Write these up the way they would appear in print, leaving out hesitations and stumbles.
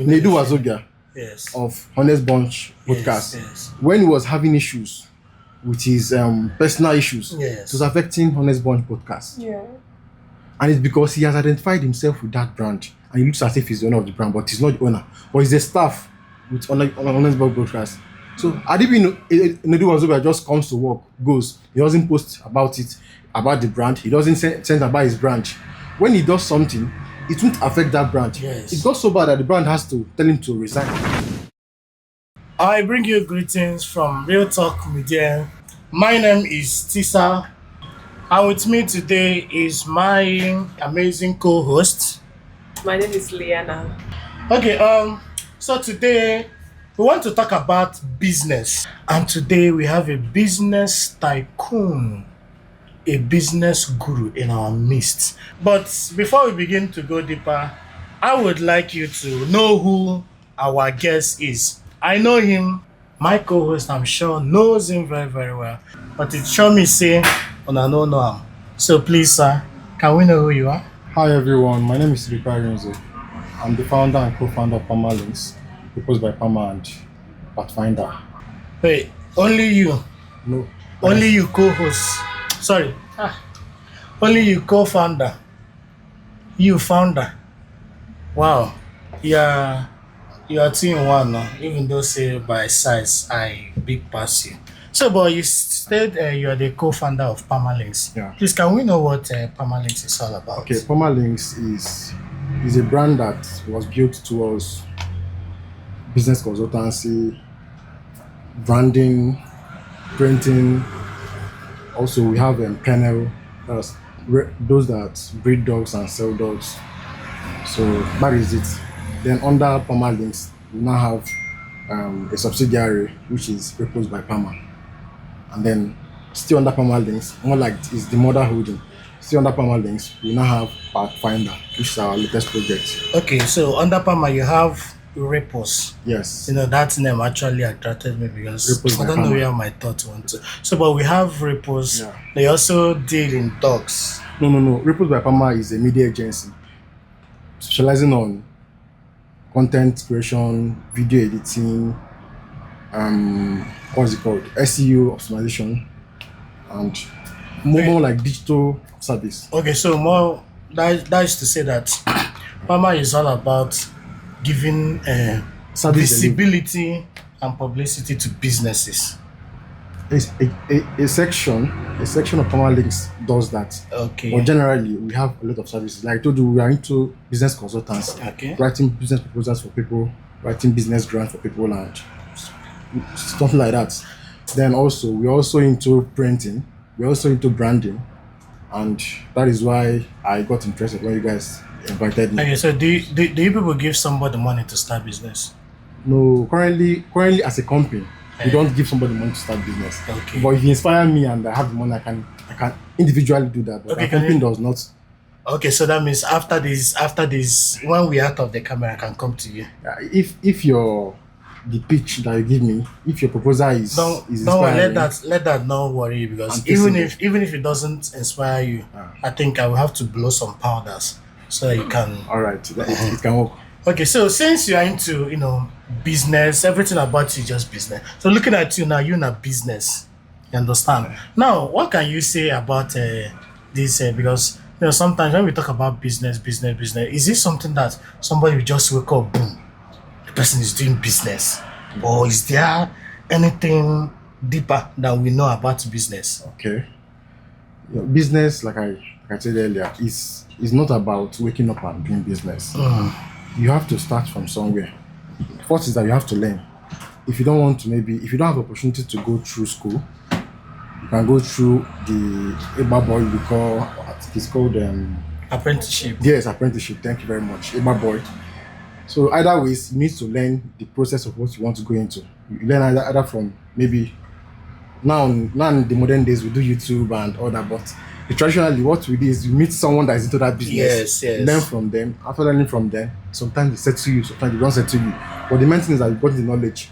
Nedu Wazogia Yes. of Honest Bunch podcast. Yes. When he was having issues with his personal issues, Yes. it was affecting Honest Bunch podcast. Yeah. And it's because he has identified himself with that brand. And he looks as if he's the owner of the brand, but he's not the owner. But he's a staff with Honest Bunch podcast. So Nedu Wazogia just comes to work, goes. He doesn't post about it, about the brand. He doesn't send about his branch. When he does something, it won't affect that brand. Yes. It got so bad that the brand has to tell him to resign. I bring you greetings from Real Talk Media. My name is Tisa, and with me today is my amazing co-host. My name is Liana. Okay, so today we want to talk about business, and today we have a business tycoon, a business guru in our midst. But before we begin to go deeper, I would like you to know who our guest is. I know him, my co-host, I'm sure, knows him very, very well. But it sure me say, I don't know him. So please, sir, can we know who you are? Hi everyone, my name is Rika Renzo. I'm the founder and co-founder of Permalinks, proposed by Perma and Pathfinder. Wait, only you? No. Only you co-host? Sorry. Only you co-founder? You founder? Wow. Yeah. You are 2 in 1 now, even though say by size I big pass you. So, but you said you are the co-founder of Permalinks. Yeah. Please, can we know what Permalinks is all about? Okay, Permalinks is a brand that was built towards business consultancy, branding, printing. Also, we have Kennel, those that breed dogs and sell dogs. So that is it. Then under Permalinks, we now have a subsidiary which is proposed by Perma. And then still under Permalinks, more like it's the mother holding. Still under Permalinks, we now have Pathfinder, which is our latest project. Okay, so under Perma you have Repos. Yes. You know, that name actually attracted me because Repos I by don't know Perma. where my thoughts went to. So, but we have Repos. Yeah. They also deal in dogs. No. Proposed by Perma is a media agency specializing on content creation, video editing, what's it called? SEO optimization, and more like digital service. Okay, so more that is to say that Perma is all about giving Service visibility and publicity to businesses. It's a section of Permalinks does that. Okay. But generally, we have a lot of services. Like I told you, we are into business consultants, Okay. writing business proposals for people, writing business grants for people, and something like that. Then also, we're also into printing, we're also into branding, and that is why I got interested when you guys invited me. Okay, so do you people give somebody money to start business? No, currently as a company, we don't give somebody money to start business. Okay. But if you inspire me and I have the money, I can individually do that. But Okay, the can company you- does not. Okay, so that means after this, when we out of the camera, I can come to you. If the pitch that you give me, if your proposal is Don't inspiring, let that not worry you because I'm even if it doesn't inspire you, I think I will have to blow some powders so that you can. all right, it can work. Okay, so since you are into business, everything about you is just business. So looking at you now, you're in a business. You understand? Now, what can you say about this? Because sometimes when we talk about business, is it something that somebody will just wake up, boom, the person is doing business, or is there anything deeper that we know about business? Okay. Business, like I said earlier, is not about waking up and doing business. You have to start from somewhere. First is that you have to learn. If you don't have opportunity to go through school, you can go through the EBA boy we call, it's called Apprenticeship. yes, apprenticeship. Thank you very much, EBA boy. So either ways, you need to learn the process of what you want to go into. You learn either from maybe now in the modern days we do YouTube and all that, but traditionally what we do is you meet someone that is into that business. Yes. Learn from them. After learning from them, sometimes they settle you, sometimes they don't settle you. But the main thing is that you got the knowledge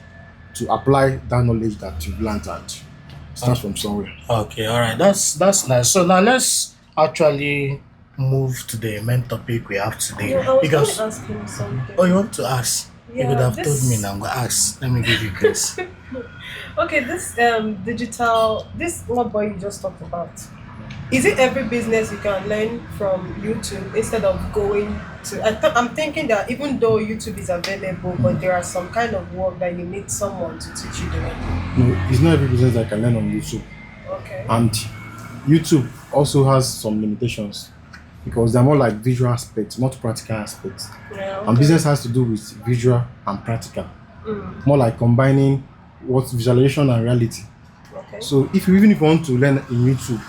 to apply that knowledge that you've learned and start from somewhere. Okay, all right, that's nice. So now let's actually move to the main topic we have today. I was because going to ask him something. oh, you want to ask? You could Yeah, have told me this now. I'm gonna ask. Let me give you grace. okay, this digital this what boy you just talked about. Is it every business you can learn from YouTube instead of going to? I'm thinking that even though YouTube is available, but there are some kind of work that you need someone to teach you doing. No, it's not every business that can learn on YouTube. Okay. And YouTube also has some limitations because they're more like visual aspects, not practical aspects. Yeah. And Okay. business has to do with visual and practical, Mm, more like combining what's visualization and reality. okay. So even if you want to learn in YouTube,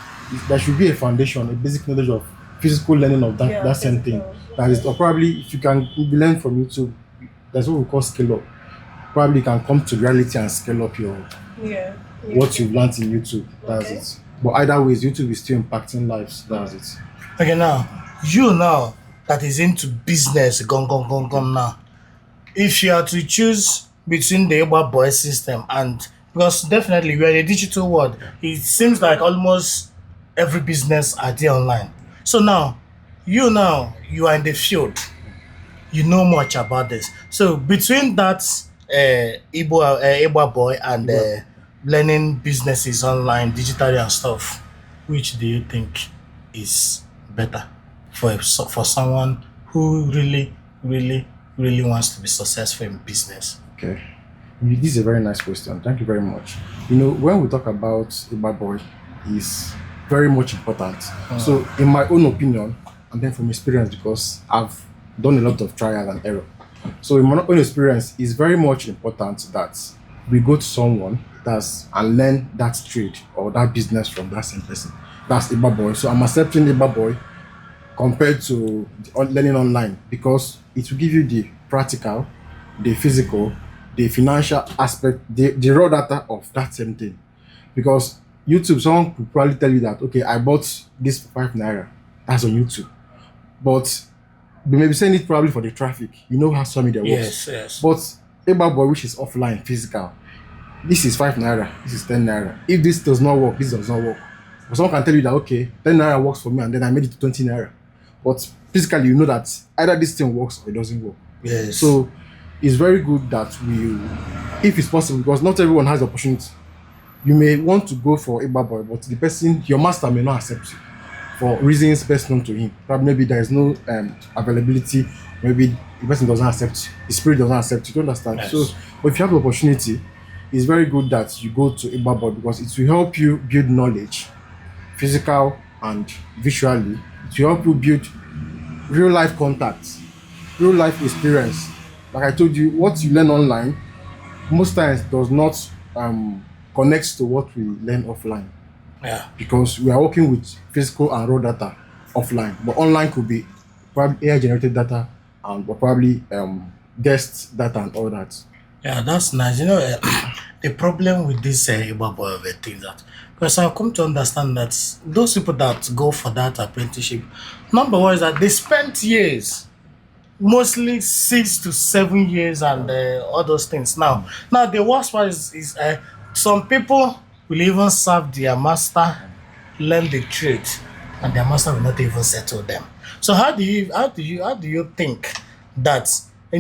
there should be a foundation, a basic knowledge of physical learning of that, Yeah, that same thing. physical. That is, or probably if you can learn from YouTube, that's what we call scale up. Probably you can come to reality and scale up your Yeah. what you've learned in YouTube. That's Okay. it. But either ways, YouTube is still impacting lives. That's it. Okay, now you now that is into business, gone now. If you are to choose between the Eba boy system and because definitely we are in a digital world, it seems like almost every business are there online. So now you are in the field, you know much about this. So between that Eba boy and learning businesses online, digitally and stuff, which do you think is better for someone who really wants to be successful in business? Okay. This is a very nice question. Thank you very much. You know, when we talk about a bad boy, is very much important. So, in my own opinion, and then from experience, because I've done a lot of trial and error. So, in my own experience, it's very much important that we go to someone that's and learn that trade or that business from that same person. That's a bad boy. So, I'm accepting a bad boy compared to learning online because it will give you the practical, the physical, the financial aspect, the raw data of that same thing. Because YouTube, someone could probably tell you that, okay, I bought this for 5 naira. That's on YouTube. But they may be saying it probably for the traffic. You know how social media works. Yes. But Eba boy, which is offline, physical, this is 5 naira, this is 10 naira. If this does not work, this does not work. But someone can tell you that, okay, 10 naira works for me and then I made it to 20 naira. But physically, you know that either this thing works or it doesn't work. Yes. So it's very good that we, if it's possible, because not everyone has the opportunity. You may want to go for a boy, but the person, your master may not accept you for reasons best known to him. Probably maybe there is no availability, maybe the person doesn't accept you, the spirit doesn't accept you. You understand? Yes. So, but if you have the opportunity, it's very good that you go to a boy because it will help you build knowledge, physical and visually. It will help you build real life contacts, real life experience. Like I told you, what you learn online most times does not connect to what we learn offline Yeah. because we are working with physical and raw data offline. But online could be probably AI generated data and probably guest data and all that. Yeah, that's nice. You know, the problem with this Ibaba of a thing that because I've come to understand that those people that go for that apprenticeship, number one is that they spent years, mostly 6 to 7 years, and all those things. Now the worst part is some people will even serve their master, learn the trade, and their master will not even settle them. So how do you think that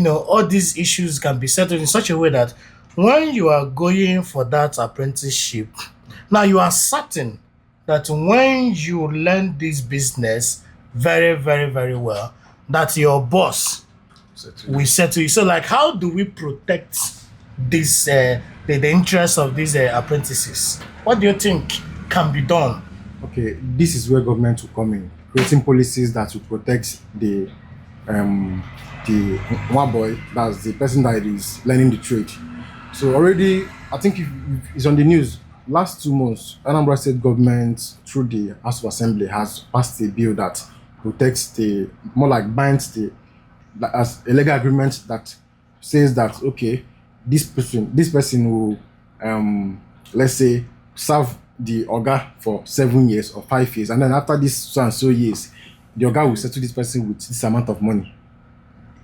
all these issues can be settled in such a way that when you are going for that apprenticeship, now you are certain that when you learn this business very, very, very well, that your boss will settle you. So, like, how do we protect this the interests of these apprentices? What do you think can be done? Okay, this is where government will come in, creating policies that will protect the one boy, that's the person that is learning the trade. So already, I think it's on the news. Last 2 months, Anambra State government through the House of Assembly has passed a bill that protects the more like binds the as a legal agreement that says that okay, this person will let's say serve the Oga for 7 years or 5 years, and then after this so and so years, the Oga will settle this person with this amount of money.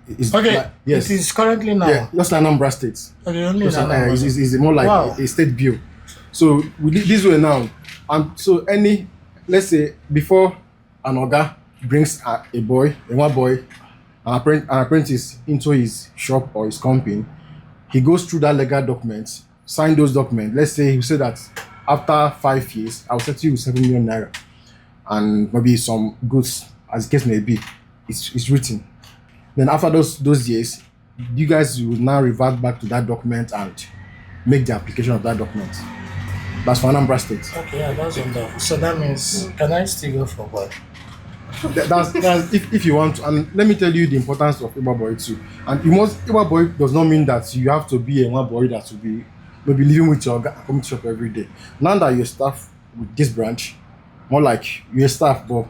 It's Okay, like, yes, it is currently now. yeah, just like Anambra State. Okay, only Just, now. it's more like Wow. a state bill. So we did this way now, and so let's say before an Oga brings a one boy an apprentice into his shop or his company, he goes through that legal documents, sign those documents. Let's say he said that after 5 years, I'll settle you with 7 million naira and maybe some goods, as the case may be. It's written. Then after those years, you guys will now revert back to that document and make the application of that document. That's for Anambra State. Okay, yeah, that's wonderful. So that means, can I still go for what? That's if you want to. And let me tell you the importance of Iba Boy too. And you must Iba Boy does not mean that you have to be a one boy that will be maybe living with your community shop every day. Now that you're staff with this branch, more like you're staff, but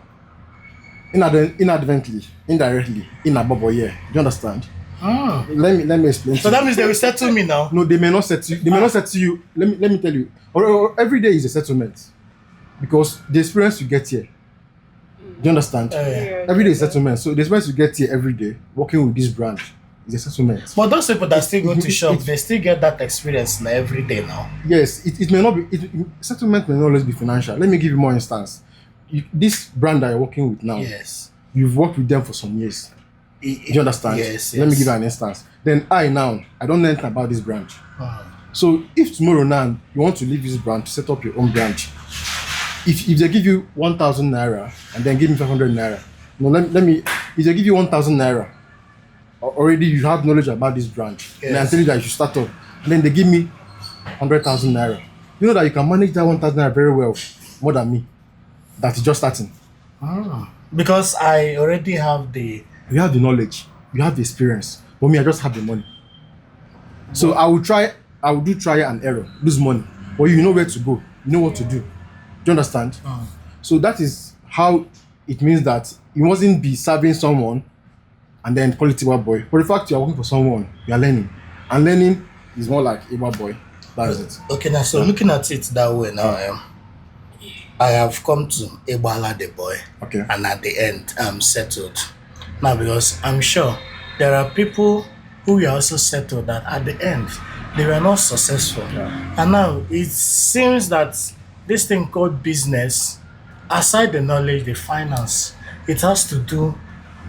inadvertently, indirectly, in a bubble, yeah. Do you understand? Ah. Let me explain. So that means they will settle me now. No, they may not settle you. They may not settle you. Let me tell you. Every day is a settlement because the experience you get here. Do you understand? Yeah. Every day is settlement. So the experience you get here every day working with this branch is a settlement. But those people that still go to shop, they still get that experience now every day now. Yes, it may not be. Settlement may not always be financial. Let me give you more instance. This brand that you're working with now, Yes. you've worked with them for some years. Do you understand? Yes. Let me give you an instance. Then I don't know anything about this branch. Ah. So if tomorrow now you want to leave this branch to set up your own branch, if they give you 1,000 naira and then give me 500 naira, no, let me. If they give you 1,000 naira, already you have knowledge about this branch, and I'm telling you that you should start up. And then they give me 100,000 naira. You know that you can manage that 1,000 naira very well, more than me. That is just starting. Because I already have the. You have the knowledge, you have the experience. For me, I just have the money. So I will do trial and error, lose money. But you know where to go, you know what to do. Do you understand? So that is how it means that you mustn't be serving someone and then call it Iwa boy. For the fact you are working for someone, you are learning. And learning is more like Iwa boy. That is it. Okay, now so looking at it that way now, I have come to Ebala the boy. Okay. And at the end, I'm settled. Now, because I'm sure there are people who were also settled that at the end, they were not successful. Yeah. And now it seems that this thing called business, aside the knowledge, the finance, it has to do,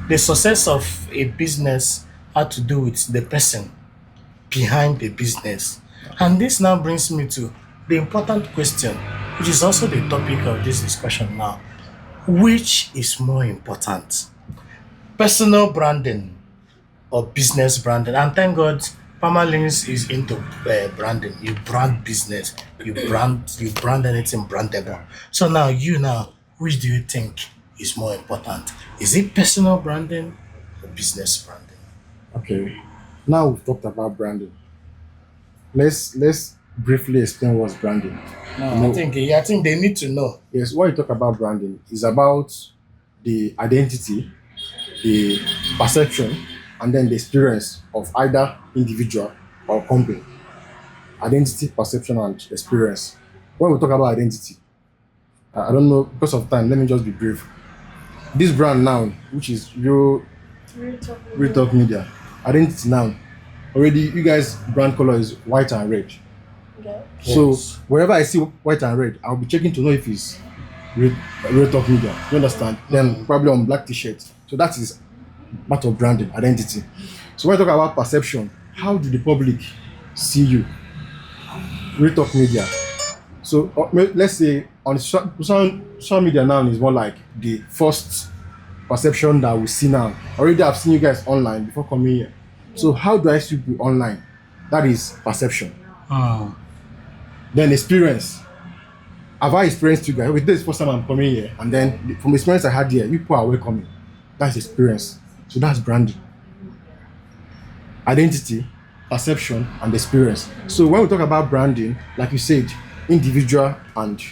the success of a business had to do with the person behind the business. And this now brings me to the important question, which is also the topic of this discussion now. Which is more important? Personal branding or business branding? And thank God, Permalins is into branding. You brand business, you brand anything brandable. So now, which do you think is more important? Is it personal branding or business branding? Okay. Now we've talked about branding. Let's briefly explain what's branding. I think they need to know. Yes, what you talk about branding is about the identity, the perception, and then the experience of either individual or company. Identity, perception, and experience. When we talk about identity, I don't know, because of time, let me just be brief. This brand now, which is Real Talk Media, identity now, already you guys' brand color is white and red. Yeah. So Yes. wherever I see white and red, I'll be checking to know if it's Real Talk Media. You understand? Then probably on black t-shirt. So that is part of branding, identity. So when I talk about perception, how do the public see you? Real Talk Media. So let's say on social media now is more like the first perception that we see now. Already I've seen you guys online before coming here. So how do I see you online? That is perception. Then experience. Have I experienced you guys? Okay, this is the first time I'm coming here, and then from the experience I had here, you people are welcoming. That's experience. So that's branding. Identity, perception, and experience. So when we talk about branding, like you said, individual and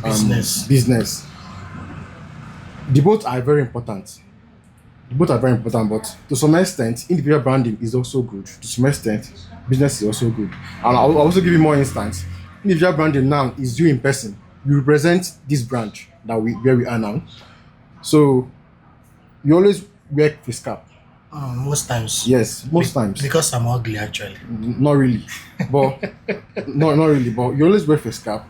business. The both are very important. But to some extent, individual branding is also good. To some extent, business is also good. And I'll also give you more instance. Individual branding now is you in person. You represent this brand where we are now. So you always wear face cap. Most times. Yes, most times. Because I'm ugly, actually. Not really, but not really. But you always wear face cap.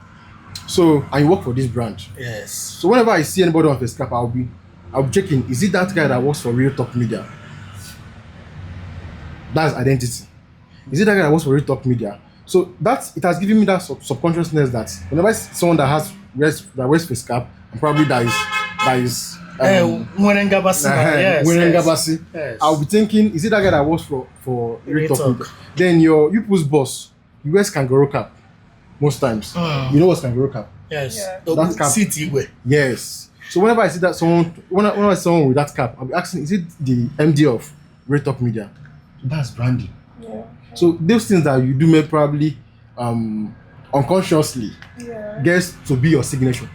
So and you work for this brand. Yes. So whenever I see anybody on face cap, I'll be checking. Is it that guy that works for Real Talk Media? That's identity. Is it that guy that works for Retalk Media? So that it has given me that subconsciousness that whenever I see someone that has wears face cap and probably that is When Gabasi, yes, wearing yes, gabasi, yes. I'll be thinking, is it that guy that works for Retalk Retalk. Media? Then you people's boss, he wears kangaroo cap most times. You know what's kangaroo cap? Yes. Yeah. That cap. City way. Yes. So whenever I see that when I see someone with that cap, I'll be asking, is it the MD of Retalk Media? That's branding. Yeah. So those things that you do may probably unconsciously Yeah. gets to be your signature.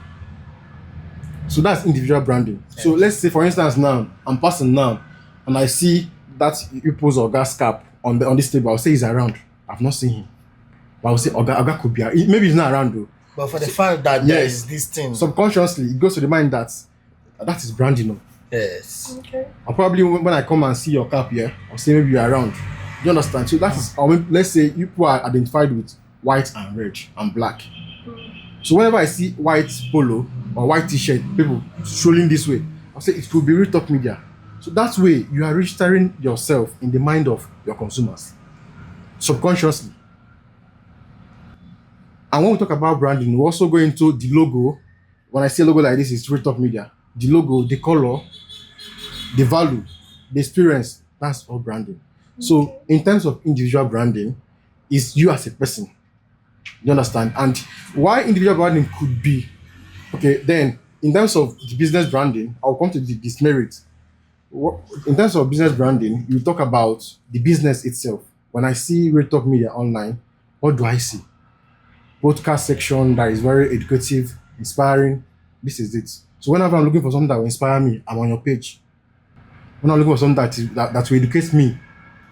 So that's individual branding. So let's say, for instance, now I'm passing now, and I see that Ipo's or gas cap on this table. I'll say he's around. I've not seen him, but I'll say Oga could be around. Maybe he's not around though. But for the fact that there Yes. is this thing. Subconsciously, it goes to the mind that that is branding. No? Yes. Okay. I'll probably when I come and see your cap here, I'll say maybe you're around. You understand? So that is, or maybe, let's say people are identified with white and red and black. So whenever I see white polo or white t-shirt, people strolling this way, I'll say it could be Retalk Media. So that way you are registering yourself in the mind of your consumers subconsciously. And when we talk about branding, we also go into the logo. When I say logo like this, it's Retalk Media. The logo, the color, the value, the experience, that's all branding. So in terms of individual branding, it's you as a person. You understand? And why individual branding could be okay, then in terms of the business branding, I'll come to the dismerit. In terms of business branding, you talk about the business itself. When I see Retalk Media online, what do I see? Podcast section that is very educative, inspiring. This is it. So whenever I'm looking for something that will inspire me, I'm on your page. When I'm looking for something that will educate me,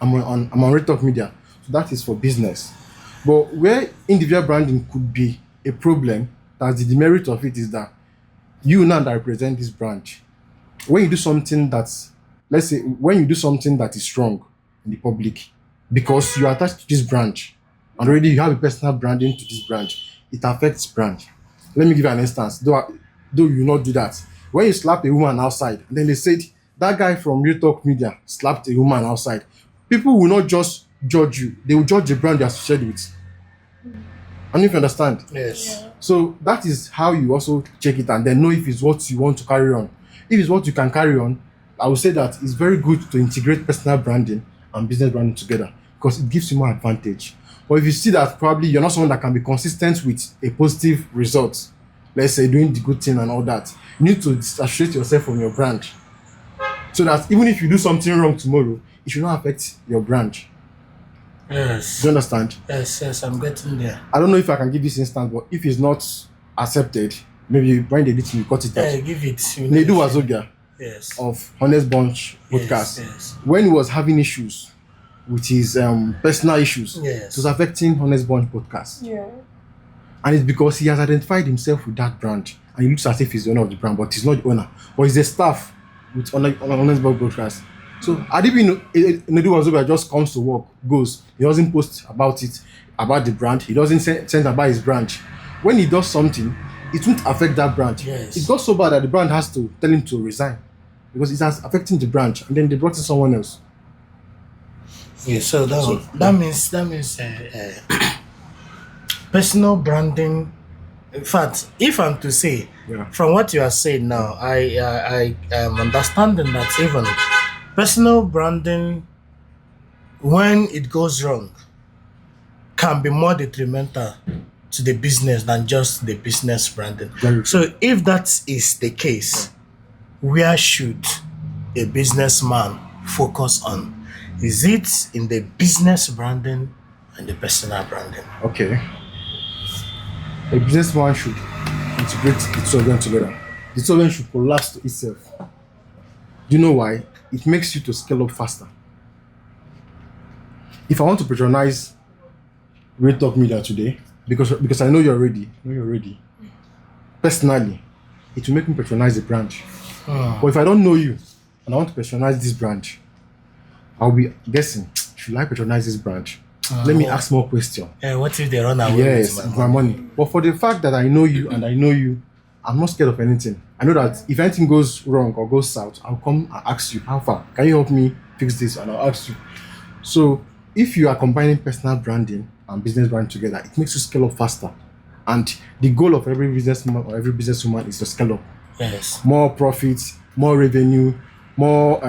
I'm on Retalk Media. So that is for business. But where individual branding could be a problem, that's the demerit of it, is that you now that represent this brand, when you do something that's, let's say, when you do something that is strong in the public, because you are attached to this branch, and already you have a personal branding to this branch, it affects brand. Let me give you an instance. Though you not do that, when you slap a woman outside, and then they said that guy from Retalk Media slapped a woman outside, people will not just judge you; they will judge the brand you're associated with. And if you understand, Yes. Yeah. so that is how you also check it and then know if it's what you want to carry on. If it's what you can carry on, I would say that it's very good to integrate personal branding and business branding together because it gives you more advantage. But if you see that probably you're not someone that can be consistent with a positive result, let's say doing the good thing and all that, you need to disassociate yourself from your brand. So that even if you do something wrong tomorrow, it should not affect your brand. Yes. Do you understand? Yes, I'm getting there. I don't know if I can give this instance, but if it's not accepted, maybe when they did it, you cut it out. Give it. Nedu Wazogia Yes. of Honest Bunch podcast, Yes. when he was having issues with his personal issues, Yes. it was affecting Honest Bunch podcast. Yeah. And it's because he has identified himself with that brand and he looks as if he's the owner of the brand, but he's not the owner, but he's the staff with Honest Bunch podcast. So Adibi Nedu Wazogia just comes to work, goes, he doesn't post about it, about the brand, he doesn't send about his brand. When he does something, it won't affect that brand. Yes. It got so bad that the brand has to tell him to resign because it has affecting the brand, and then they brought in someone else. Yeah, so that means personal branding. In fact, if I'm to say, Yeah. from what you are saying now, I am understanding that even personal branding, when it goes wrong, can be more detrimental to the business than just the business branding. Very true. So if that is the case, where should a businessman focus on? Is it in the business branding and the personal branding? Okay. A businessman should integrate the two of them together. The two of them should collapse to itself. Do you know why? It makes you to scale up faster. If I want to patronize Retalk Media today, because I know you're ready, personally, it will make me patronize the brand. But if I don't know you and I want to patronize this brand, I'll be guessing, should I patronize this brand? Let me ask more questions. What if they run away Yes, with with my my money. But for the fact that I know you and I know you, I'm not scared of anything. I know that if anything goes wrong or goes south, I'll come and ask you, how far? Can you help me fix this? And I'll ask you. So if you are combining personal branding and business branding together, it makes you scale up faster. And the goal of every businessman or every businesswoman is to scale up. Yes. More profits, more revenue, more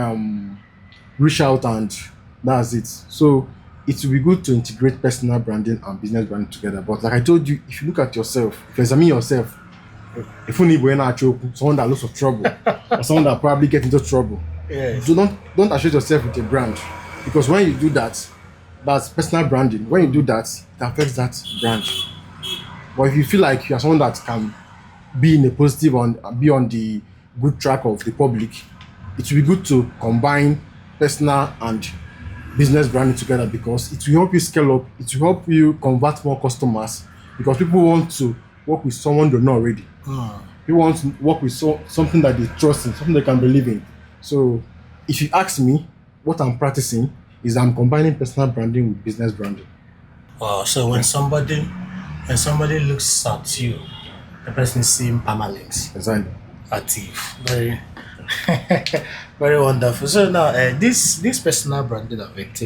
reach out, and that's it. So it will be good to integrate personal branding and business branding together. But like I told you, if you look at yourself, if you examine yourself, if you need someone that looks of trouble or someone that probably get into trouble, Yes. don't associate yourself with a brand, because when you do that, that's personal branding. When you do that, it affects that brand. But if you feel like you are someone that can be in a positive and be on the good track of the public, it will be good to combine personal and business branding together, because it will help you scale up, it will help you convert more customers, because people want to work with someone they know already. People want to work with something that they trust in, something they can believe in. So if you ask me, what I'm practicing is I'm combining personal branding with business branding. Wow. So when somebody looks at you, the person is seeing permalinks, Exactly. active. Very very wonderful. So now this personal branding of it,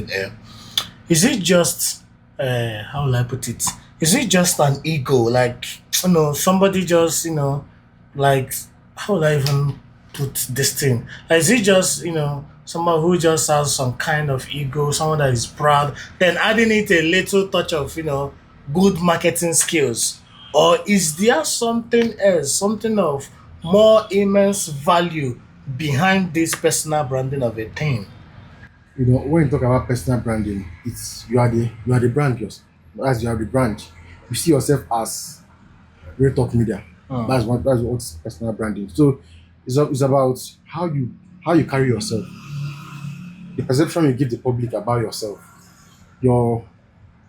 is it just how will I put it? Is it just an ego? Like somebody just like how will I even put this thing? Like, is it just someone who just has some kind of ego, someone that is proud, then adding it a little touch of good marketing skills, or is there something else, something of more immense value behind this personal branding of a thing? When you talk about personal branding, it's you are the brand. As you are the brand, you see yourself as Talk Media. That's what's personal branding. So it's about how you carry yourself, the perception you give the public about yourself, your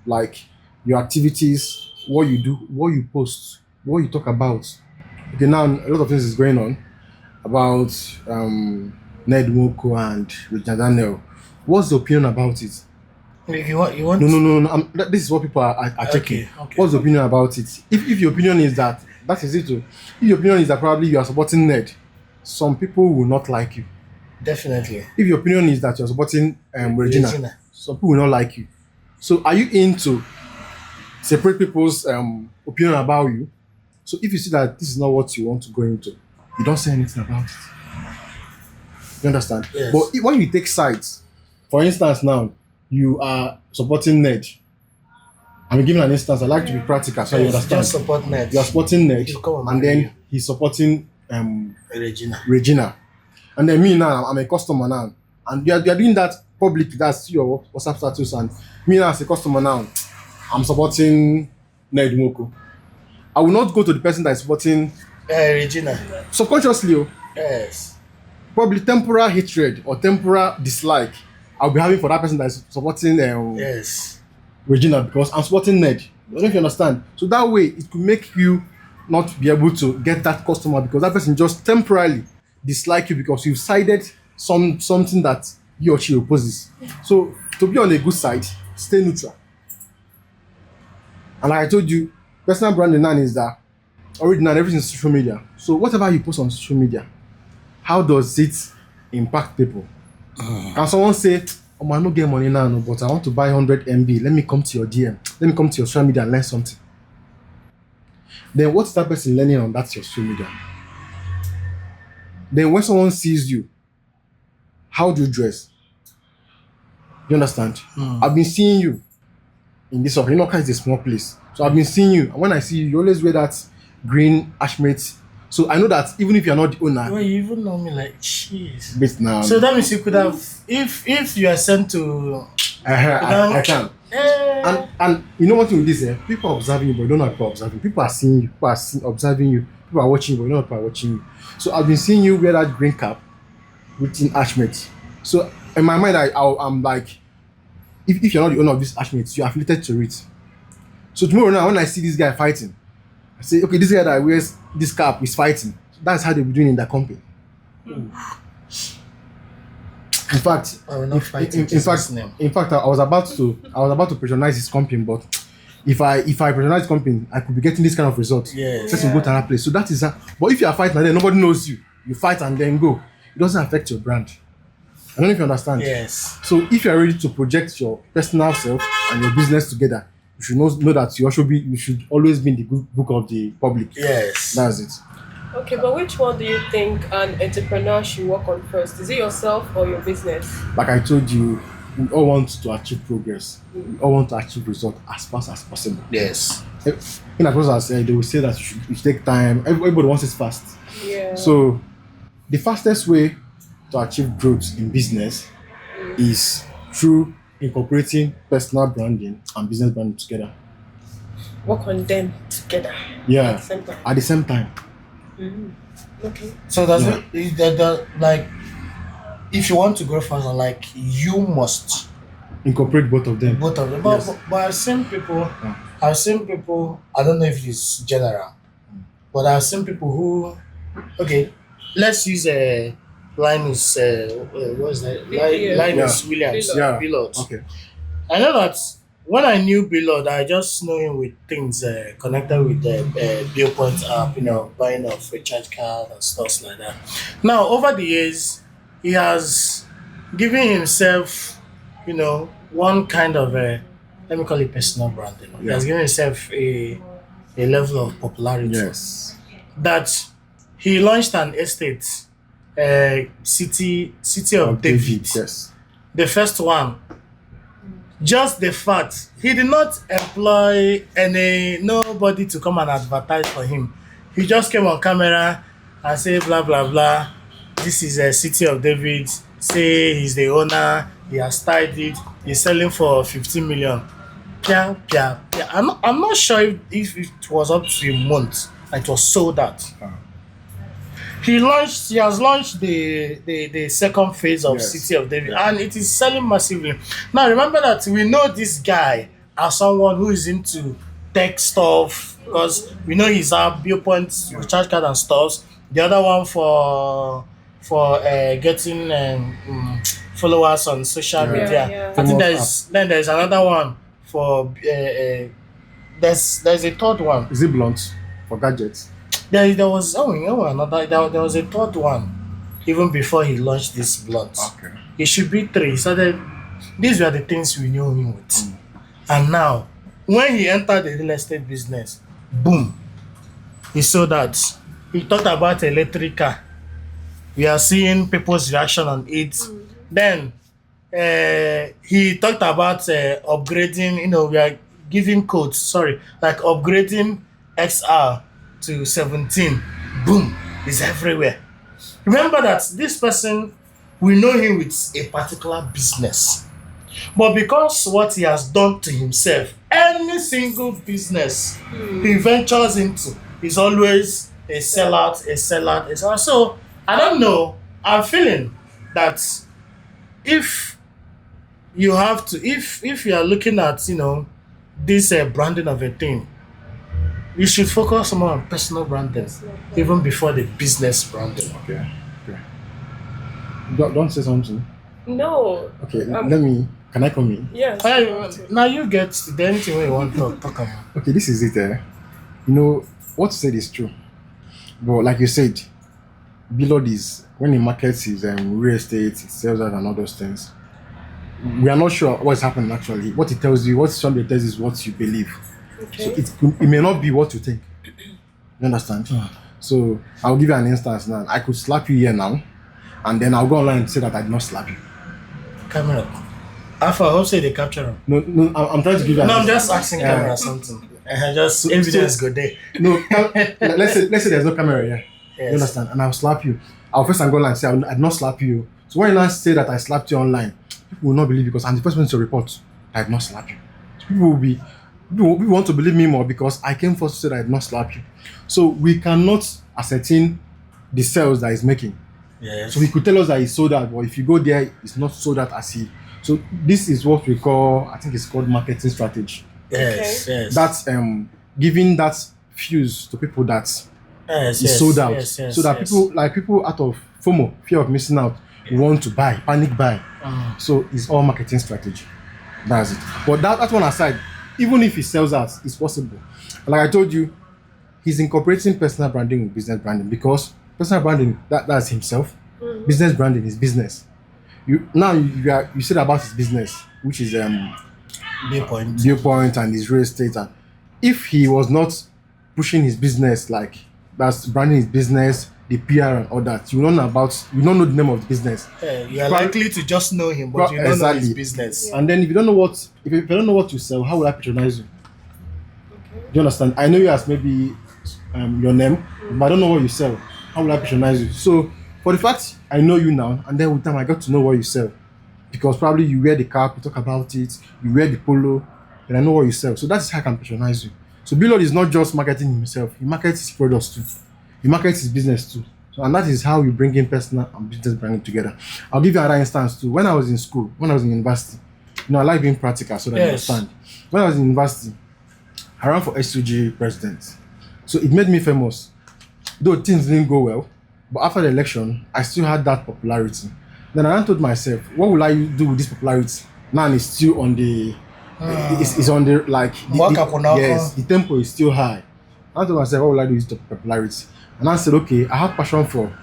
like your activities, what you do, what you post, what you talk about. Okay, now a lot of things is going on about Ned Nwoko and Richard Daniel. What's the opinion about it? Like you want No. This is what people are checking. Okay. What's the opinion about it? If your opinion is that is it. If your opinion is that probably you are supporting Ned, some people will not like you. Definitely. If your opinion is that you're supporting Regina, some people will not like you. So are you into separate people's opinion about you? So if you see that this is not what you want to go into, you don't say anything about it. You understand? Yes. But when you take sides, for instance, now you are supporting Ned. I'm giving an instance. I like to be practical, so you Yes, understand. just support net. You are supporting Ned, He'll come and and marry then he's supporting Regina. Regina, and then me now, I'm a customer now, and you are doing that public. That's your WhatsApp status, and me now as a customer now, I'm supporting Ned Moko. I will not go to the person that is supporting Regina. subconsciously. Yes. Probably temporal hatred or temporal dislike I'll be having for that person that is supporting Yes. Regina, because I'm supporting Ned. I don't know if you understand. So that way, it could make you not be able to get that customer, because that person just temporarily dislike you because you've sided something that he or she opposes. So to be on a good side, stay neutral. And like I told you, personal branding now is that already now everything is social media. So whatever you post on social media, how does it impact people? Can someone say, "Oh, I don't get money now, no, but I want to buy 100 MB. Let me come to your DM. Let me come to your social media and learn something." Then what's that person learning on that your social media? Then when someone sees you, how do you dress? You understand? I've been seeing you in this office. It's a small place. So I've been seeing you. And when I see you, you always wear that green ashmate. So I know that even if you're not the owner, Well, you even know me like, jeez. based now, So that means you could have, if you are sent to, I can. And you know one thing with this, people are observing you, but you don't know how people are observing. People are seeing you, people are observing you, people are watching you, but you don't know how people are watching you. So I've been seeing you wear that green cap with an ashmate. So in my mind, I'm like, if you're not the owner of this ashmate, you're affiliated to it. So tomorrow now, when I see this guy fighting, I say, okay, this guy that wears this cap is fighting. That's how they be doing in the company. In fact, I will not fight in fact, I was about to patronize his company, but if I patronize company, I could be getting this kind of result. Yes. Let's go to another place. So that is that. But if you are fighting and then nobody knows you, you fight and then go. It doesn't affect your brand. I don't know if you understand. Yes. So if you are ready to project your personal self and your business together, you should know that you should always be in the good book of the public. Yes. That's it. Okay, but which one do you think an entrepreneur should work on first? Is it yourself or your business? Like I told you, we all want to achieve progress. We all want to achieve result as fast as possible. Yes. In as much as they will say that you should take time. Everybody wants it fast. Yeah. So the fastest way to achieve growth in business is through incorporating personal branding and business branding together. Work on them together. Yeah. At the same time. At the same time. Okay. So does Yeah. it is that like if you want to grow faster, like you must Incorporate both of them. both of them. Yes. But I've seen people. Yeah. I've seen people. I don't know if it's general, but I've seen people who. Okay, let's use Linus. What's that? Yeah. Linus Yeah. Williams. Yeah. Billot. Okay. I know that when I knew Billot, I just know him with things connected with the Billpoint app, buying of recharge card and stuff like that. Now, over the years, he has given himself, one kind of let me call it personal branding. He Yeah. has given himself a level of popularity Yes. that he launched an estate, city of David. Yes. The first one. Just the fact he did not employ nobody to come and advertise for him. He just came on camera and say blah blah blah. This is a city of David. Say he's the owner. He has tied it. He's selling for 15 million. Pia, pia, pia. I'm not sure if it was up to a month and it was sold out. He has launched the second phase of Yes. City of David, and it is selling massively. Now remember that we know this guy as someone who is into tech stuff because we know he's our Billpoint recharge card and stuff. The other one for getting followers on social Yeah. media. Yeah. I think Famous there's another one for there's a third one. Is it blunt for gadgets? There was another there was a third one even before he launched this blunt. Okay. It should be three. So these were the things we knew him with. And now when he entered the real estate business, boom, he saw that. He talked about electric car. We are seeing people's reaction on it. Then he talked about upgrading, we are giving codes, like upgrading XR to 17. Boom, it's everywhere. Remember that this person, we know him with a particular business. But because what he has done to himself, any single business he ventures into is always a sellout, a sellout, a sellout. So I don't know. I'm feeling that if you have to, if you are looking at this branding of a thing, you should focus more on personal branding, even before the business branding. Okay. Don't say something. No. Okay. Can I come in? Yes. Now you get the anything you want to talk about. Okay, this is it. What you said is true. But like you said, below this, when he markets his real estate, he sells that and all those things, we are not sure what's happening actually. What he tells you, what somebody tells you is what you believe. Okay. So it may not be what you think. You understand? So I'll give you an instance now. I could slap you here now, and then I'll go online and say that I did not slap you. Camera. Alpha, I hope say they capture him. No, I'm trying to give you an No, I'm instance. just asking camera something. Just evidence go there. No, let's say there's no camera here. Yes. You understand? And I'll slap you. I'll first go online and say I did not slap you. So when you now say that I slapped you online, people will not believe because I'm the first person to report I did not slap you. So people want to believe me more because I came first to say that I did not slap you. So we cannot ascertain the sales that he's making. Yes. So he could tell us that he sold out, but if you go there, it's not sold out as he. So this is what we call, I think it's called marketing strategy. Yes. Yes. That's giving that fuse to people that yes, is sold out, yes, so that yes. people out of FOMO, fear of missing out, want to buy, panic buy. So it's all marketing strategy. That's it. But that one aside, even if he sells out, it's possible. Like I told you, he's incorporating personal branding with business branding because personal branding that's himself. Business branding is business. You said about his business, which is Viewpoint. viewpoint and his real estate. And if he was not pushing his business, like that's branding his business, the PR and all that, you don't know the name of the business. You are Prob- likely to just know him, but you don't know his Exactly. business. Yeah. And then if you don't know what to sell, how will I patronize you? Okay. Do you understand? I know you as maybe your name, but I don't know what you sell. How will I patronize you? So for the fact I know you now, and then with time I got to know what you sell, because probably you wear the cap, we talk about it, you wear the polo, and I know what you sell. So that's how I can patronize you. So Billboard is not just marketing himself; he markets his products too. He markets his business too. So and that is how you bring in personal and business branding together. I'll give you another instance too. When I was in school, when I was in university, I like being practical so that you Yes. understand. When I was in university, I ran for SUG president. So it made me famous. Though things didn't go well, but after the election, I still had that popularity. Then I told myself, what will I do with this popularity? Now it's still on the, it's on the, like, Waka ponako. yes, the tempo is still high. I told myself, what will I do with the popularity? And I said, okay, I have passion for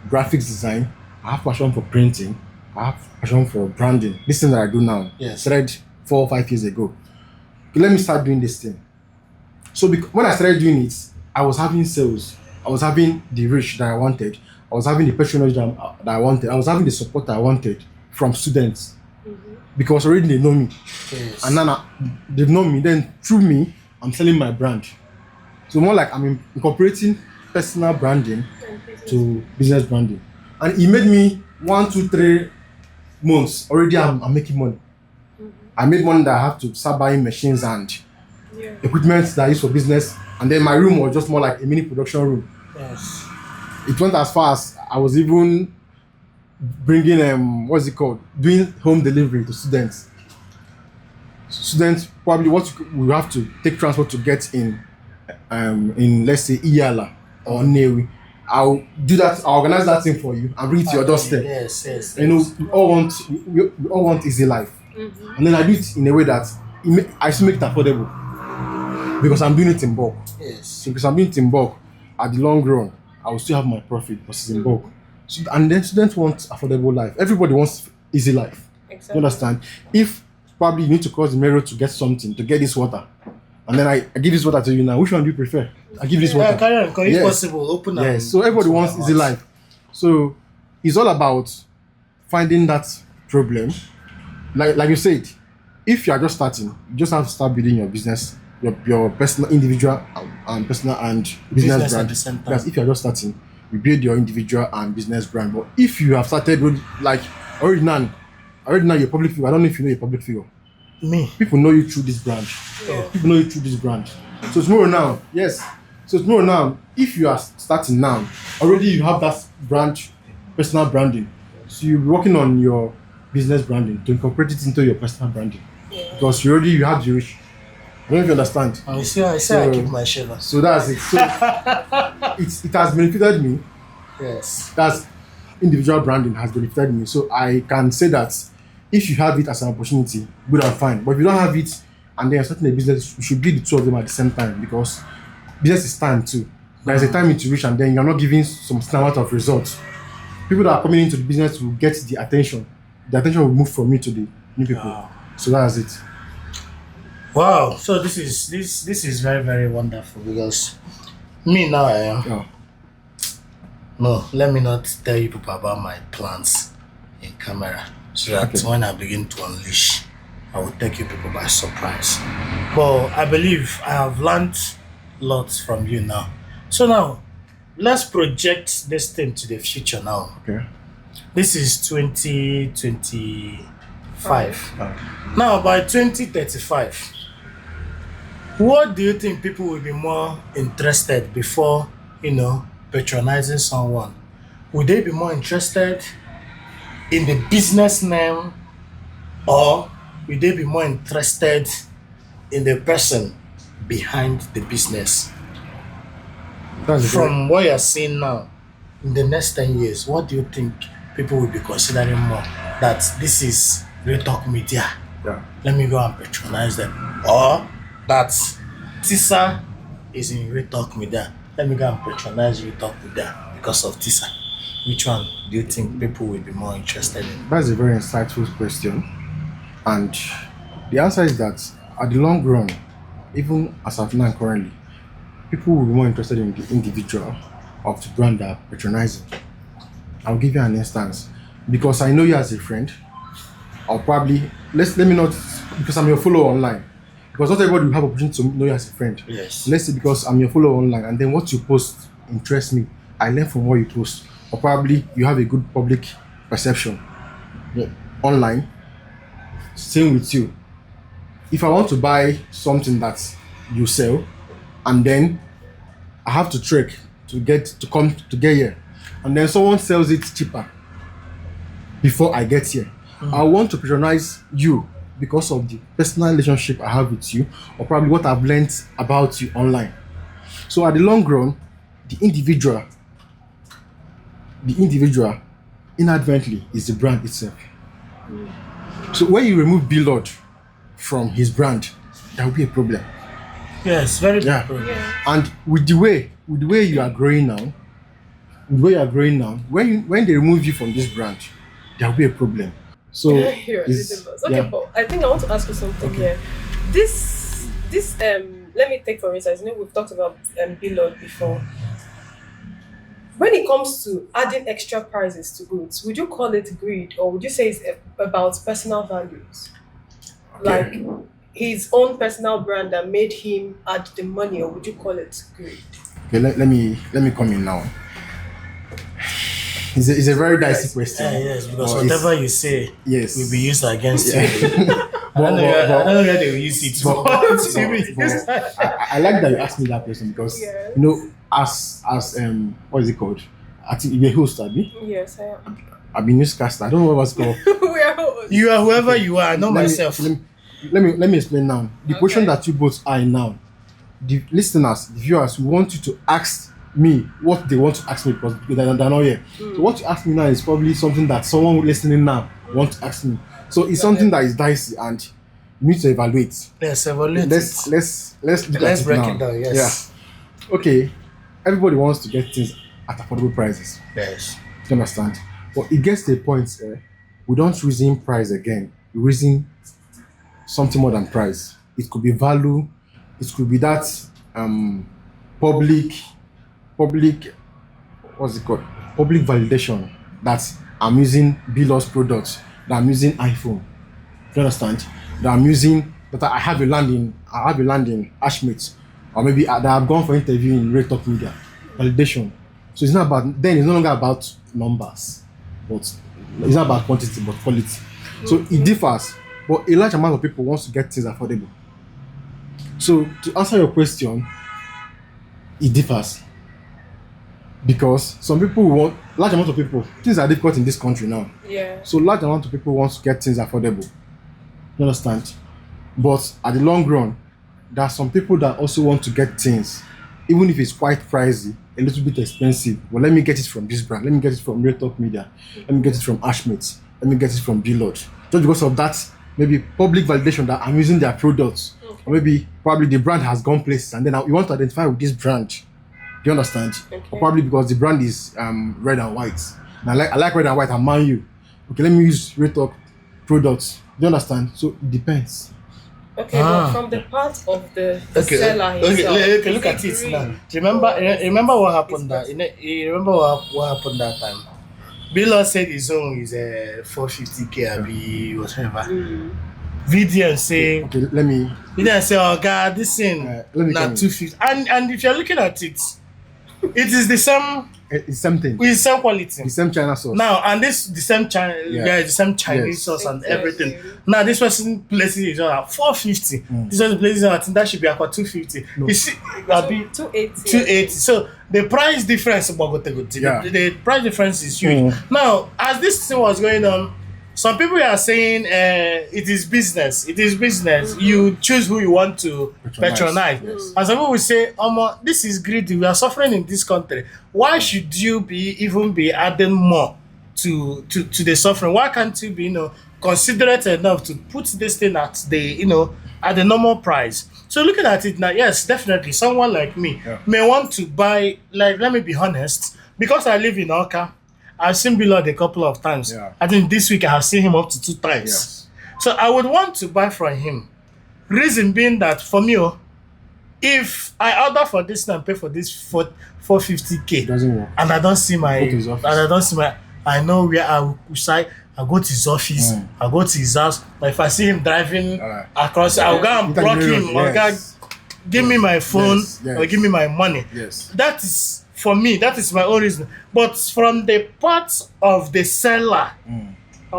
graphics design, I have passion for printing, I have passion for branding. This thing that I do now, Yes. started 4 or 5 years ago. Let me start doing this thing. So when I started doing it, I was having sales. I was having the reach that I wanted. I was having the patronage that I wanted. I was having the support that I wanted from students. Because already they know me. Yes. And now they've known me. Then through me, I'm selling my brand. So more like I'm incorporating personal branding to business branding. And it made me 1, 2, 3 months. Already I'm making money. I made money that I have to start buying machines and Yeah. equipment that I use for business, and then my room was just more like a mini production room. Yes. It went as far as I was even bringing what's it called, doing home delivery to students. Students probably we have to take transport to get in let's say Iyala or Newi. I'll do that. I'll organize that thing for you and bring it to your doorstep. Yes, yes. You know, we all want easy life, and then I do it in a way that I still make it affordable because I'm doing it in bulk. Yes. So because I'm doing it in bulk, at the long run, I will still have my profit because it's in bulk. So, and then students want affordable life. Everybody wants easy life. Exactly. You understand? If probably you need to cross the main road to get something, to get this water, and then I give this water to you now, which one do you prefer? I give this Yeah, water. carry on. If Yes. possible, open up. Yes. So everybody wants easy life. So it's all about finding that problem. Like you said, if you are just starting, you just have to start building your business, your personal, individual, and personal and business Business at brand. the same time. Yes, if you are just starting, you build your individual and business brand. But if you have started with, like already now you're a public figure. I don't know if you know you're a public figure. Me. People know you through this brand. Yeah. People know you through this brand. So tomorrow now, yes. So tomorrow now, if you are starting now, already you have that brand, personal branding. So you'll be working on your business branding to incorporate it into your personal branding. Because you have the reach. I don't know if you understand. I say I So- keep my shivers. So that's it. So it has benefited me. Yes. That's individual branding has benefited me. So I can say that if you have it as an opportunity, good and fine. But if you don't have it and then you're starting a business, you should build the two of them at the same time because business is time too. There's a time to reach and then you're not giving some amount of results. People that are coming into the business will get the attention. The attention will move from me to the new people. Wow. So that's it. Wow. So this is very, very wonderful because me now Yeah. no, let me not tell you people about my plans in camera. So that Okay. when I begin to unleash, I will take you people by surprise. But I believe I have learned lots from you now. So now let's project this thing to the future now. Okay. This is 2025. Uh, Now, by 2035, what do you think people will be more interested before, patronizing someone? Would they be more interested in the business name or would they be more interested in the person behind the business? that's From what you're seeing now, in the next 10 years, what do you think people will be considering more? That this is Retalk Media. yeah. Let me go and patronize them. Or that Tisa is in Retalk Media. Let me go and patronize Retalk Media because of Tisa. Which one do you think people will be more interested in? That's a very insightful question. And the answer is that at the long run, even as of now currently, people will be more interested in the individual of the brand they're patronizing. I'll give you an instance. Because I know you as a friend, I'll probably let me not because I'm your follower online. Because not everybody will have opportunity to know you as a friend. Yes. Let's say because I'm your follower online and then what you post interests me. I learn from what you post. Or probably you have a good public perception, yeah, online. Same with you. If I want to buy something that you sell and then I have to trek to get here and then someone sells it cheaper before I get here. I want to patronize you because of the personal relationship I have with you or probably what I've learned about you online. So at the long run, the individual inadvertently is the brand itself. So when you remove Billboard from his brand, there will be a problem. Yes, very Yeah. good. Yeah. And with the way you are growing now, when they remove you from this brand, there will be a problem. So Here, it's- listen, boss. Okay, yeah. but I think I want to ask you something here. This let me take for instance, we've talked about Billboard before. When it comes to adding extra prices to goods, would you call it greed or would you say it's about personal values? Like his own personal brand that made him add the money, or would you call it greed? Okay, let me come in now. It's a very dicey question. Yes, because But whatever you say yes. will be used against Yeah. you. I don't know where they will use it for. I like that you asked me that question because Yes. as what is it called? I think you're a host, Abby. Yes, I am. I've been newscaster. I don't know what's called. We are hoes. You are whoever you are, not myself. Let me explain now. The question Okay. that you both are in now, the listeners, the viewers, we want you to ask me what they want to ask me because they're not here. So what you ask me now is probably something that someone listening now wants to ask me. So it's something that is dicey and you need to evaluate. Yes, evaluate Let's it. look at Let's it break now. it down, yes. Yeah. Okay. Everybody wants to get things at affordable prices. Yes. You understand? But it gets to a point we don't reason price again. We reason something more than price. It could be value. It could be that public what's it called? Public validation that I'm using Belos products, that I'm using iPhone. Do you understand? That I'm using that I have a land in Ashmate, or maybe that I've gone for interview in Red Top Media. Validation. So it's no longer about numbers, but it's not about quantity but quality. So it differs, but a large amount of people wants to get things affordable. So to answer your question, it differs. Because some people large amount of people, things are difficult in this country now. Yeah. So large amount of people want to get things affordable. You understand? But at the long run, there are some people that also want to get things, even if it's quite pricey, a little bit expensive. Well, let me get it from this brand. Let me get it from Real Talk Media. Let me get it from Ashmate. Let me get it from Billboard. Just because of that, maybe public validation that I'm using their products. Okay. Or maybe probably the brand has gone places and then you want to identify with this brand. Do you understand? Okay. Or probably because the brand is red and white. And I like red and white, I'm Man U. Okay, let me use Real Talk products. Do you understand? So it depends. Okay, but from the part of the Okay, seller himself. okay, look at is it it now. greed? Remember what happened that you remember what happened that time? Bilo said his own is 450k abi whatever. VDM say Okay, let me VDM say, oh God, this thing let me na come in. 250. And if you're looking at it, it is the same It's something. with the same quality. The same China sauce. Now, and this the same China, Yeah. the same Chinese Yes. sauce and Exactly. everything. Now, this person places it on at 450. This one places it, I think that should be at 250. No. You see, that'll be 280. 280. So the price difference, Yeah. the price difference is huge. Now, as this thing was going on, some people are saying it is business. It is business. You choose who you want to patronize. Yes. And some people will say, this is greedy. We are suffering in this country. Why should you even be adding more to the suffering? Why can't you be considerate enough to put this thing at the normal price? So looking at it now, yes, definitely someone like me may want to buy, like, let me be honest, because I live in Oka, I've seen Billard a couple of times. Yeah. I think this week I have seen him up to 2 times. Yes. So I would want to buy from him. Reason being that for me, if I order for this and pay for this for It 450k, doesn't work. and I don't see my, Go to his office. and I don't see my, I know where I will decide. I go to his office. I go to his house. But if I see him driving Alright. across, I'll go and block him. Or Yes. give me my phone Yes. or give me my money. Yes. That is for me. That is my own reason. But from the part of the seller,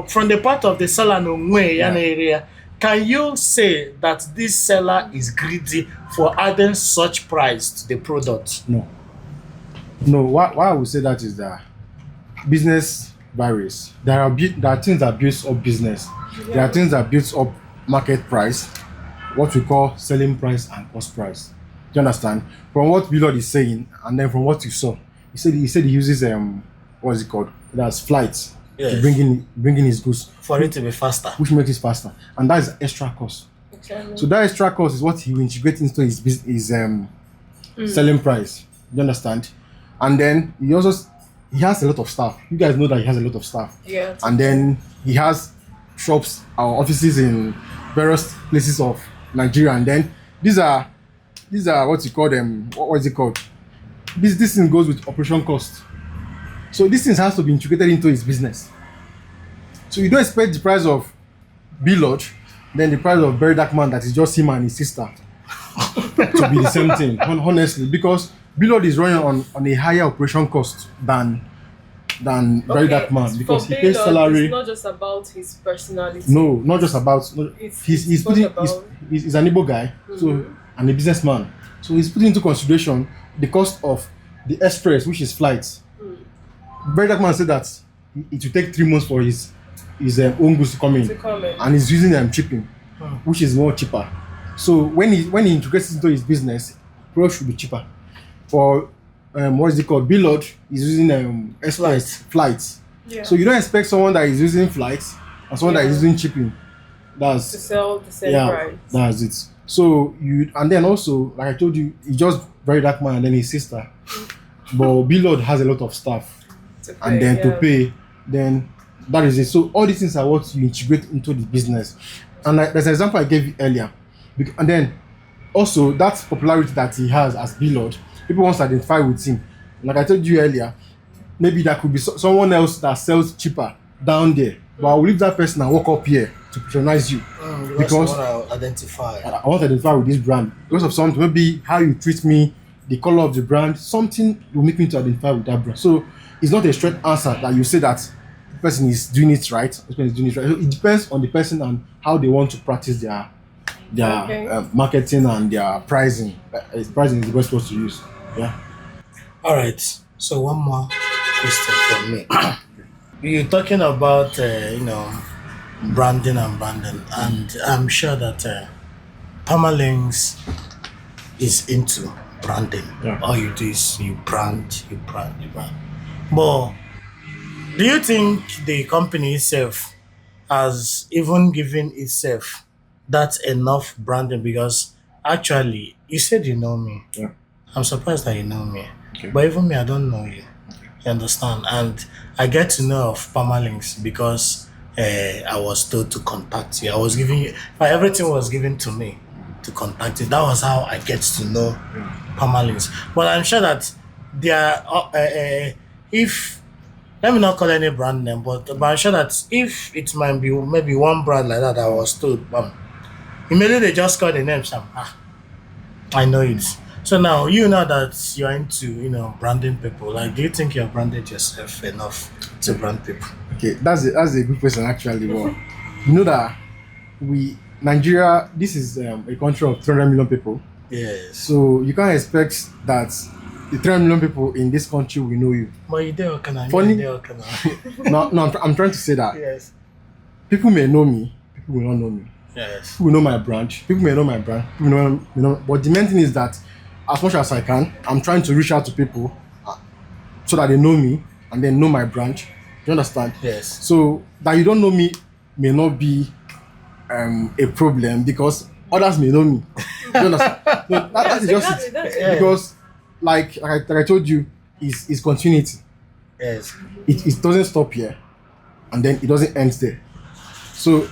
from the part of the seller, no way, area. Can you say that this seller is greedy for adding such price to the product? No. No. Why I would say that is that business varies. There are things that builds up business. There are things that builds up market price, what we call selling price and cost price. Do you understand? From what Billard is saying, and then from what you saw, he said he uses what is it called? That's flights to Yes. bring in his goods, For it to be faster. which makes it faster, and that is extra cost. Exactly. So that extra cost is what he will integrate into his selling price. You understand? And then he has a lot of staff. You guys know that he has a lot of staff. Yeah. And then he has shops or offices in various places of Nigeria. And then these are what you call them. What is it called? This thing goes with operation cost. So these things has to be integrated into his business. So you don't expect the price of Billard, then the price of Very Dark Man that is just him and his sister to be the same thing. Honestly, because Billard is running on a higher operation cost than Very Dark Man, because he pays salary. It's not just about his personality. No, not just about. No, It's he's both putting. about- He's an Igbo guy, so and a businessman. So he's putting into consideration the cost of the express, which is flights. Very Dark Man said that it will take 3 months for his own goods to come in, To come in. and he's using shipping, which is more cheaper. So when he integrates into his business, product should be cheaper. For what is it called? Billard is using express flights. Yeah. So you don't expect someone that is using flights and someone that is using shipping. to That's sell the same price. that's it. So and then also, like I told you, he just Very Dark Man and then his sister. But Billard has a lot of staff, To pay, and then to yeah. pay, then that is it. So all these things are what you integrate into the business. And there's an example I gave you earlier. And then also that popularity that he has as Billard, people want to identify with him. Like I told you earlier, maybe there could be someone else that sells cheaper down there, but I will leave that person and walk up here to patronize you. Because I want to identify. I want to identify with this brand because of something, maybe how you treat me, the color of the brand, something will make me to identify with that brand. So it's not a straight answer that you say that the person is doing it right, this person is doing it right. So it depends on the person and how they want to practice their Okay. marketing and their pricing. Pricing is the best word to use. Yeah. All right. So one more question from me. You're talking about branding, and I'm sure that Permalinks is into branding. Yeah. All you do is you brand. But do you think the company itself has even given itself that enough branding? Because actually, you said you know me. Yeah. I'm surprised that you know me. Okay. But even me, I don't know you. You understand? And I get to know of Permalinks because I was told to contact you. I was giving you, everything was given to me to contact you. That was how I get to know Permalinks. But I'm sure that there are, if, let me not call any brand name, but I'm sure that if it might be maybe one brand like that I was told, immediately they just call the name, Sam. I know it. So now you know that you're into branding people. Like, do you think you've branded yourself enough to brand people? Okay, that's a good question actually. Well, you know that Nigeria, this is a country of 300 million people. Yes. So you can't expect that the 300 million people in this country will know you. But you there, can I? Funny. No, I'm trying to say that Yes. people may know me, people will not know me. Yes. People will know my brand, people may know my brand, people know. But the main thing is that as much as I can, I'm trying to reach out to people so that they know me and they know my brand. Do you understand? Yes. So that you don't know me may not be a problem because others may know me. Do you understand? No, that is just Exactly, it. that's Yeah. Because like I told you, is continuity. Yes. It doesn't stop here, and then it doesn't end there. So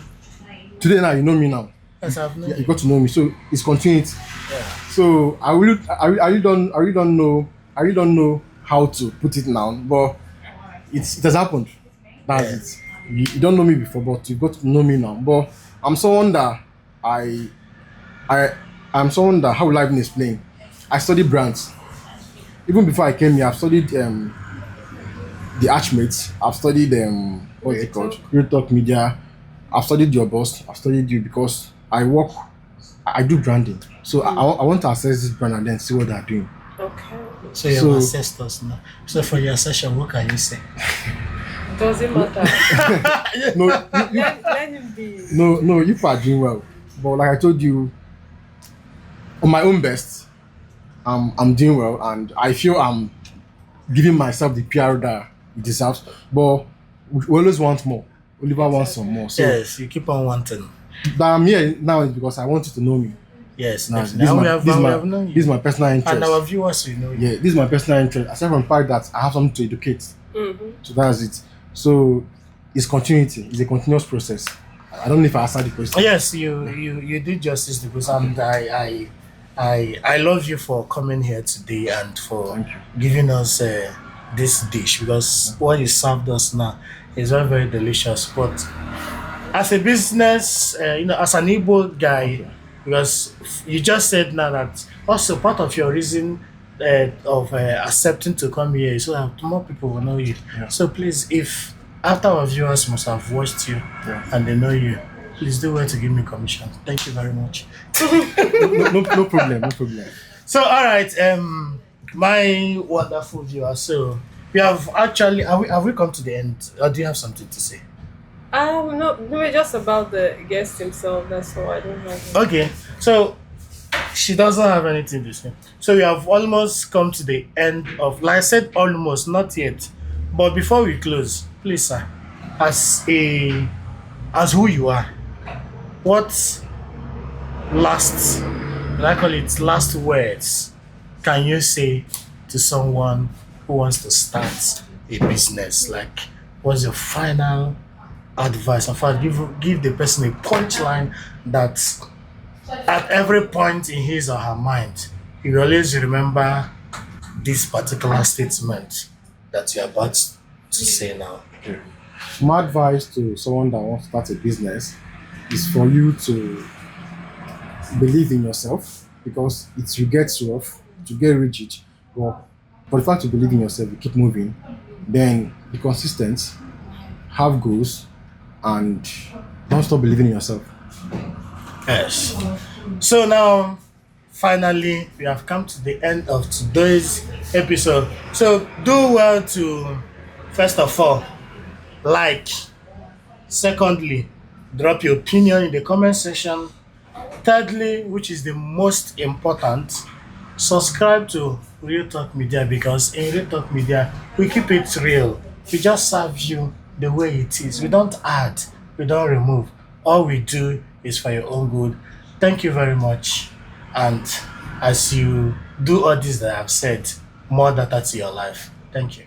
today now you know me now. Yes, I've known Yeah, you you. got to know me. So it's continuity. Yeah. So I really don't know how to put it now, but it has happened. That's Yes. it. You don't know me before, but you got to know me now. But I'm someone that I I I'm someone that, how will I even explain? I study brands. Even before I came here, I've studied the Archmates. I've studied what's it called? Rethink. Real Talk Media. I've studied your boss. I've studied you because I do branding. So I want to assess this brand and then see what they're doing. Okay. So you So- have assessed us now. So for your session, what can you say? Doesn't matter. No, Let him be. no, you are doing well. But like I told you, on my own best, I'm doing well, and I feel I'm giving myself the PR that it deserves. But we always want more. Oliver wants some more. So Yes, you keep on wanting. that I'm here now is because I want you to know me. Yes, Now, definitely. And we have known this is you. my personal And our interest. viewers will know you. Yeah, this is my personal interest. Aside from the fact that I have something to educate. Mm-hmm. So that's it. So it's continuity. It's a continuous process. I don't know if I answered the question. Yes, you did justice because I love you for coming here today and for Thank you. giving us this dish because what you served us now is very very delicious. But as a business, as an Igbo guy, because you just said now that also part of your reason of accepting to come here is so that more people will know you. Yeah. So please, if after our viewers must have watched you Yeah. and they know you, please do well to give me commission. Thank you very much. No problem. No problem. So, all right, my wonderful viewers. So, we have actually have we come to the end, or do you have something to say? No, just about the guest himself. That's all. I don't have. Okay, so she doesn't have anything to say. So we have almost come to the end of. Like I said, almost, not yet. But before we close, please, sir, as who you are, what last, I call it last words, can you say to someone who wants to start a business? Like, what's your final advice? In fact, give the person a punchline that at every point in his or her mind, he will always remember this particular statement that you're about to say now. My advice to someone that wants to start a business is for you to believe in yourself, because it will get rough, to get rigid. But for the fact to believe in yourself, you keep moving, then be consistent, have goals, and don't stop believing in yourself. Yes. So now, finally, we have come to the end of today's episode. So do well to, first of all, like. Secondly, drop your opinion in the comment section. Thirdly, which is the most important, subscribe to Real Talk Media, because in Real Talk Media, we keep it real. We just serve you the way it is. We don't add, we don't remove. All we do is for your own good. Thank you very much. And as you do all this that I've said, more data to your life. Thank you.